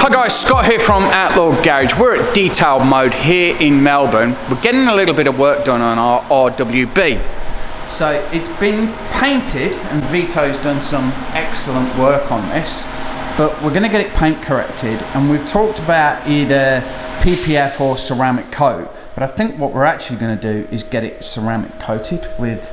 Hi guys, Scott here from Outlaw Garage. We're at detail mode here in Melbourne. We're getting a little bit of work done on our RWB. So it's been painted and Vito's done some excellent work on this, but we're going to get it paint corrected, and we've talked about either PPF or ceramic coat, but I think what we're actually going to do is get it ceramic coated with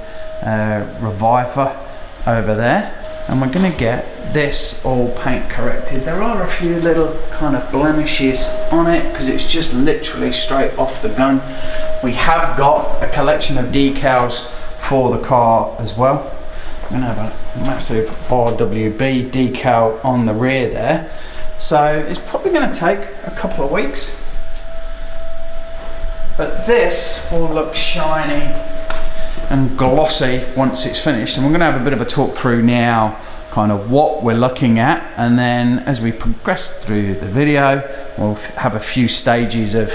Reviver over there, and we're going to get this all paint corrected. There are a few little kind of blemishes on it because it's just literally straight off the gun. We have got a collection of decals for the car as well. I'm going to have a massive RWB decal on the rear there, so it's probably going to take a couple of weeks, but this will look shiny and glossy once it's finished. And we're going to have a bit of a talk through now kind of what we're looking at, and then as we progress through the video we'll have a few stages of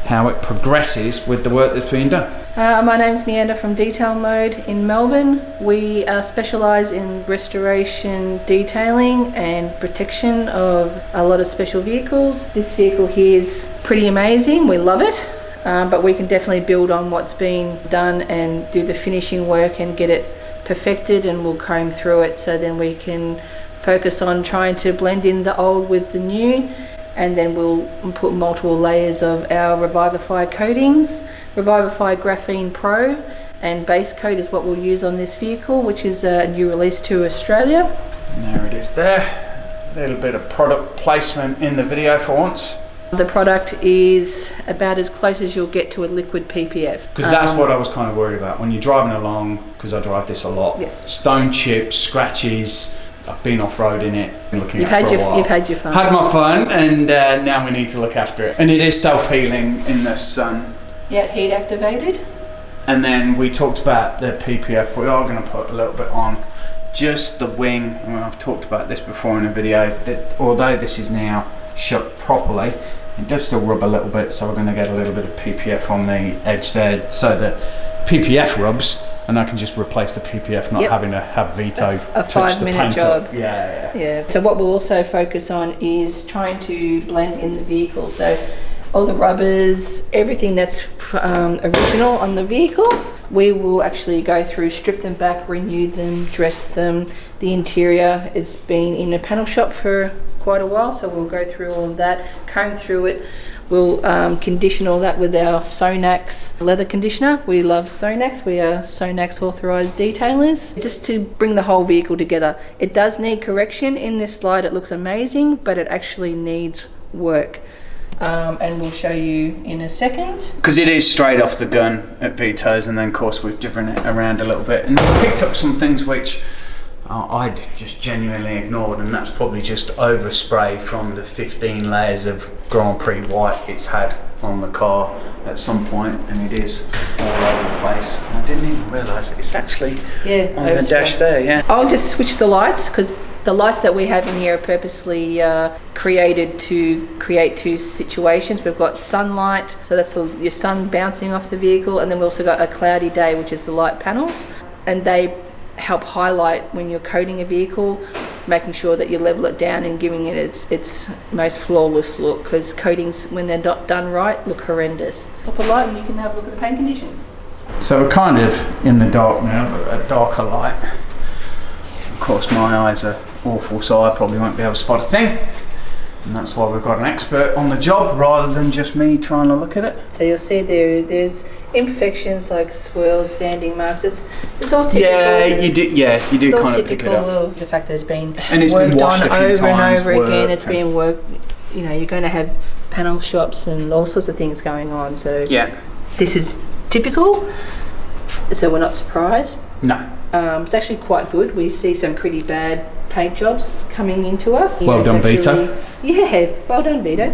how it progresses with the work that's being done. My name's Meander from Detail Mode in Melbourne. We specialise in restoration, detailing and protection of a lot of special vehicles. This vehicle here is pretty amazing, we love it, but we can definitely build on what's been done and do the finishing work and get it perfected, and we'll comb through it so then we can focus on trying to blend in the old with the new, and then we'll put multiple layers of our Revivify coatings. Revivify Graphene Pro and base coat is what we'll use on this vehicle, which is a new release to Australia. And there it is there. A little bit of product placement in the video for once. The product is about as close as you'll get to a liquid PPF. Because that's what I was kind of worried about when you're driving along, because I drive this a lot. Yes. Stone chips, scratches. I've been off-roading it, looking You've at it for a while. You've had your fun. Had my fun, and now we need to look after it. And it is self-healing in the sun. Yeah, heat activated. And then we talked about the PPF. We are going to put a little bit on just the wing. I mean, I've talked about this before in a video, that although this is now shut properly, it does still rub a little bit, so we're going to get a little bit of PPF on the edge there, so the PPF rubs, and I can just replace the PPF, not having to have Vito touch the paint. A 5-minute job. Yeah. So what we'll also focus on is trying to blend in the vehicle. So all the rubbers, everything that's original on the vehicle, we will actually go through, strip them back, renew them, dress them. The interior has been in a panel shop for quite a while, so we'll go through all of that, comb through it. We'll condition all that with our Sonax leather conditioner. We love Sonax. We are Sonax authorised detailers. Just to bring the whole vehicle together. It does need correction. In this slide it looks amazing, but it actually needs work. And we'll show you in a second. Because it is straight off the gun at Vito's, and then of course we've driven it around a little bit and picked up some things which I'd just genuinely ignored, and that's probably just overspray from the 15 layers of Grand Prix white it's had on the car at some point, and it is all over the place. I didn't even realise it's actually on the dash there. Yeah. I'll just switch the lights, because the lights that we have in here are purposely created to create two situations. We've got sunlight, so that's your sun bouncing off the vehicle, and then we've also got a cloudy day, which is the light panels, and they help highlight when you're coating a vehicle, making sure that you level it down and giving it its most flawless look, because coatings, when they're not done right, look horrendous. Pop a light and you can have a look at the paint condition. So we're kind of in the dark now, but a darker light. Of course my eyes are awful, so I probably won't be able to spot a thing, and that's why we've got an expert on the job rather than just me trying to look at it. So you'll see there's imperfections like swirls, sanding marks. It's all typical. Yeah, you do kind of pick it up. It's all typical of the fact that it's been worked on over and over again. It's been worked. You know, you're going to have panel shops and all sorts of things going on. So this is typical. So we're not surprised. No. It's actually quite good. We see some pretty bad paint jobs coming into us. Well done, Vito. Yeah, well done, Vito.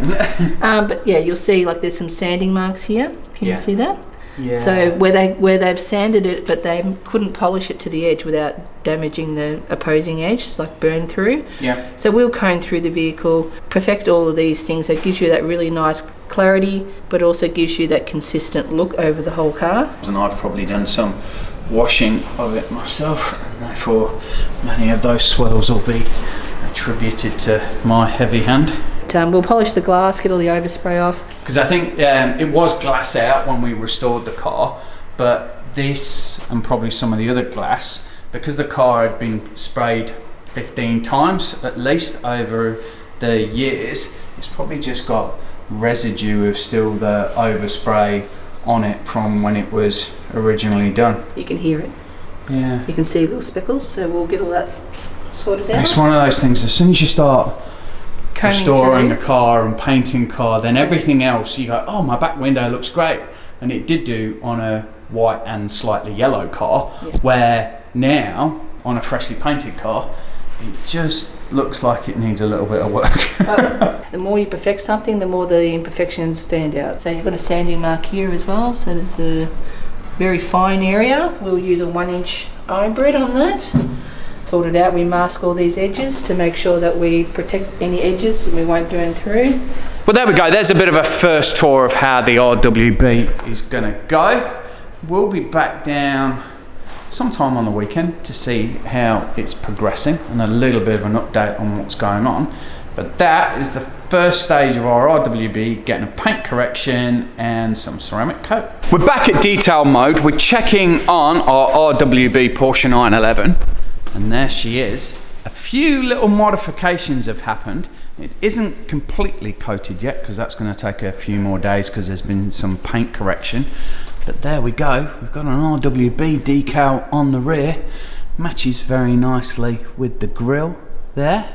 But yeah, you'll see like there's some sanding marks here. Can you see that? Yeah. So where they've sanded it, but they couldn't polish it to the edge without damaging the opposing edge, like burn through. Yeah. So we'll comb through the vehicle, perfect all of these things. So it gives you that really nice clarity, but also gives you that consistent look over the whole car. And I've probably done some washing of it myself, and therefore many of those swirls will be attributed to my heavy hand. we'll polish the glass, get all the overspray off. Because I think it was glass out when we restored the car, but this and probably some of the other glass, because the car had been sprayed 15 times at least over the years, it's probably just got residue of still the overspray on it from when it was originally done. You can hear it. Yeah. You can see little speckles, so we'll get all that sorted out. It's one of those things, as soon as you start restoring a car and painting car, then everything else you go, oh, my back window looks great. And it did do on a white and slightly yellow car, where now on a freshly painted car it just looks like it needs a little bit of work. The more you perfect something, the more the imperfections stand out. So you've got a sanding mark here as well, so it's a very fine area. We'll use a 1-inch hybrid on that. Sort it out, we mask all these edges to make sure that we protect any edges and we won't burn through. Well, there we go. There's a bit of a first tour of how the RWB is going to go. We'll be back down sometime on the weekend to see how it's progressing and a little bit of an update on what's going on. But that is the first stage of our RWB, getting a paint correction and some ceramic coat. We're back at detail mode. We're checking on our RWB Porsche 911, and there she is. A few little modifications have happened. It isn't completely coated yet because that's going to take a few more days because there's been some paint correction. But there we go, we've got an RWB decal on the rear. Matches very nicely with the grille there.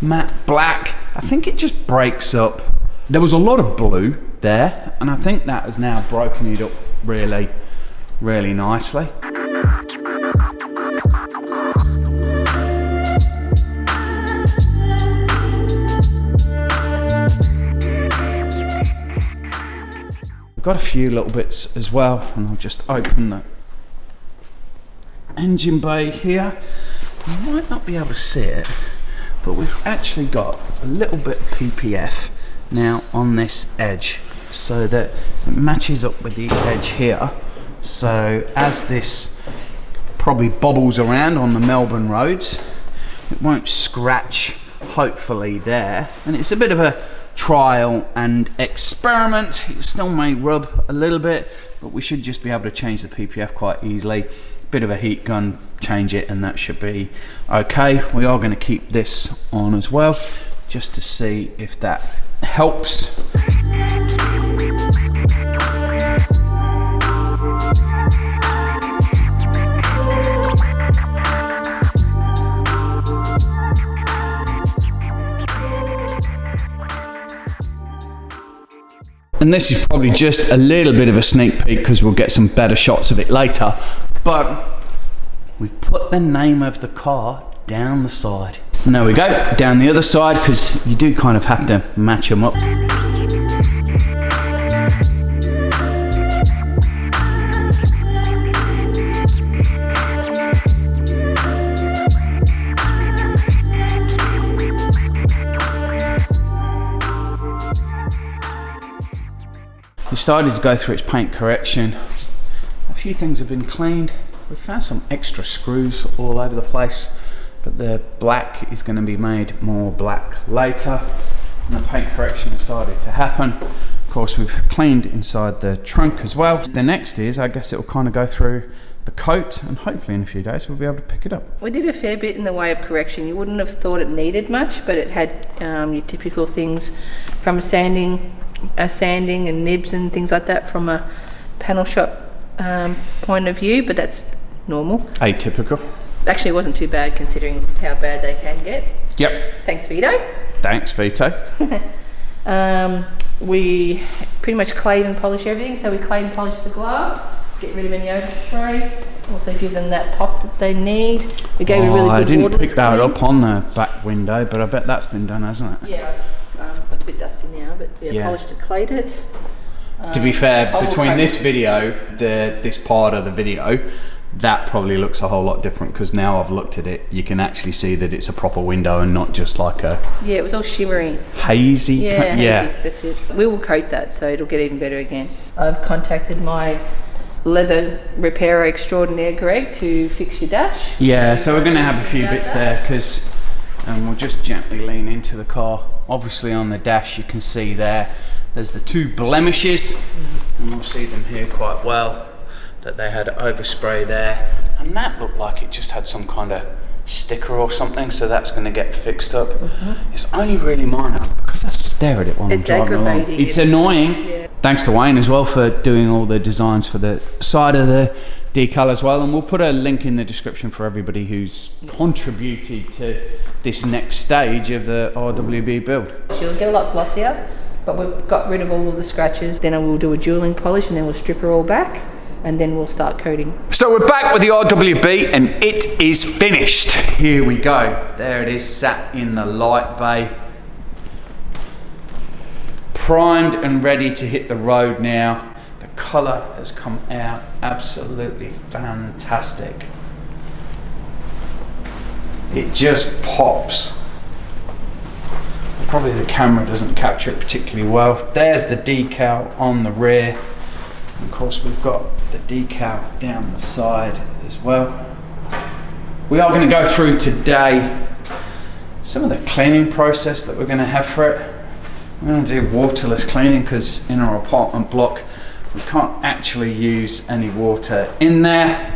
Matte black. I think it just breaks up. There was a lot of blue there, and I think that has now broken it up really, really nicely. Got a few little bits as well, and I'll just open the engine bay here. You might not be able to see it, but we've actually got a little bit of PPF now on this edge so that it matches up with the edge here. So as this probably bobbles around on the Melbourne roads, it won't scratch, hopefully, there. And it's a bit of a trial and experiment. It still may rub a little bit, but we should just be able to change the PPF quite easily. Bit of a heat gun, change it, and that should be okay. We are going to keep this on as well, just to see if that helps. And this is probably just a little bit of a sneak peek because we'll get some better shots of it later. But we've put the name of the car down the side. And there we go, down the other side, because you do kind of have to match them up. We started to go through its paint correction. A few things have been cleaned. We've found some extra screws all over the place, but the black is going to be made more black later. And the paint correction has started to happen. Of course, we've cleaned inside the trunk as well. The next is, I guess, it will kind of go through the coat, and hopefully in a few days we'll be able to pick it up. We did a fair bit in the way of correction. You wouldn't have thought it needed much, but it had your typical things from sanding and nibs and things like that from a panel shop point of view, but that's normal. Atypical. Actually, it wasn't too bad considering how bad they can get. Yep. Thanks, Vito. Thanks, Vito. We pretty much clayed and polish everything. So we clayed and polished the glass, get rid of any overspray, also give them that pop that they need. We gave a really good I didn't waterless pick that clean. up on the back window, but I bet that's been done, hasn't it? Yeah, it's a bit dusty now, but yeah. Polished and clayed it. To be fair, between this video, this part of the video, that probably looks a whole lot different because now I've looked at it, you can actually see that it's a proper window and not just like a... Yeah, it was all shimmery. Hazy? Yeah, hazy, that's it. We will coat that so it'll get even better again. I've contacted my leather repairer extraordinaire, Greg, to fix your dash. Yeah, so we're going to have a few bits there because and we'll just gently lean into the car. Obviously on the dash you can see there's the 2 blemishes, and we'll see them here quite well, that they had overspray there, and that looked like it just had some kind of sticker or something, so that's going to get fixed up. It's only really minor, because I stare at it while I'm driving along. It's annoying. Yeah. Thanks to Wayne as well for doing all the designs for the side of the decal as well, and we'll put a link in the description for everybody who's contributed to this next stage of the RWB build. She'll get a lot glossier, but we've got rid of all of the scratches. Then I will do a jeweling polish, and then we'll strip her all back, and then we'll start coating. So we're back with the RWB, and it is finished. Here we go. There it is, sat in the light bay. Primed and ready to hit the road now. The colour has come out absolutely fantastic. It just pops. Probably the camera doesn't capture it particularly well. There's the decal on the rear. And of course we've got the decal down the side as well. We are going to go through today some of the cleaning process that we're going to have for it. I'm going to do waterless cleaning because in our apartment block we can't actually use any water in there.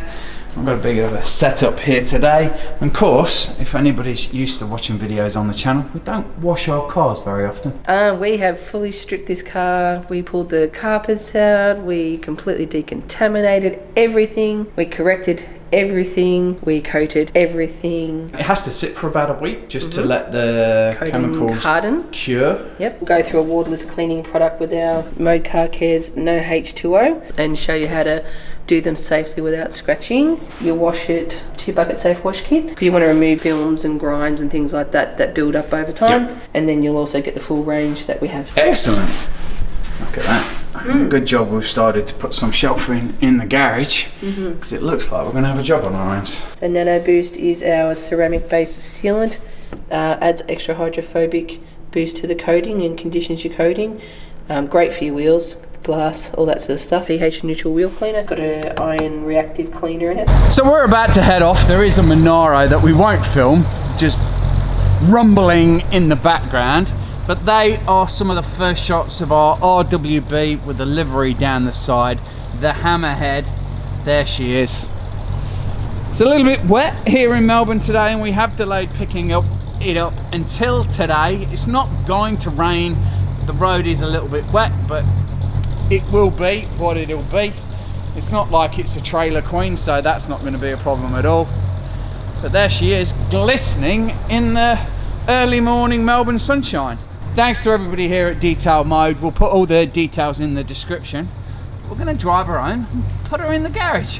I've got a bit of a setup here today. And of course, if anybody's used to watching videos on the channel, we don't wash our cars very often. We have fully stripped this car. We pulled the carpets out. We completely decontaminated everything. We corrected everything. We coated everything. It has to sit for about a week just to let the chemicals harden. Cure. Yep. We'll go through a waterless cleaning product with our Mode Car Care's no H2O and show you how to do them safely without scratching. You wash it 2 bucket safe wash kit because you want to remove films and grimes and things like that that build up over time. Yep. And then you'll also get the full range that we have. Excellent. Look at that. Good job we've started to put some shelving in the garage because it looks like we're going to have a job on our hands. So Nano Boost is our ceramic based sealant. Adds extra hydrophobic boost to the coating and conditions your coating. Great for your wheels, glass, all that sort of stuff. pH neutral wheel cleaner. It's got an iron reactive cleaner in it. So we're about to head off. There is a Monaro that we won't film, just rumbling in the background. But they are some of the first shots of our RWB with the livery down the side. The hammerhead, there she is. It's a little bit wet here in Melbourne today, and we have delayed picking it up until today. It's not going to rain. The road is a little bit wet, but it will be what it'll be. It's not like it's a trailer queen, so that's not going to be a problem at all. But there she is, glistening in the early morning Melbourne sunshine. Thanks to everybody here at Detail Mode. We'll put all the details in the description. We're going to drive her home and put her in the garage.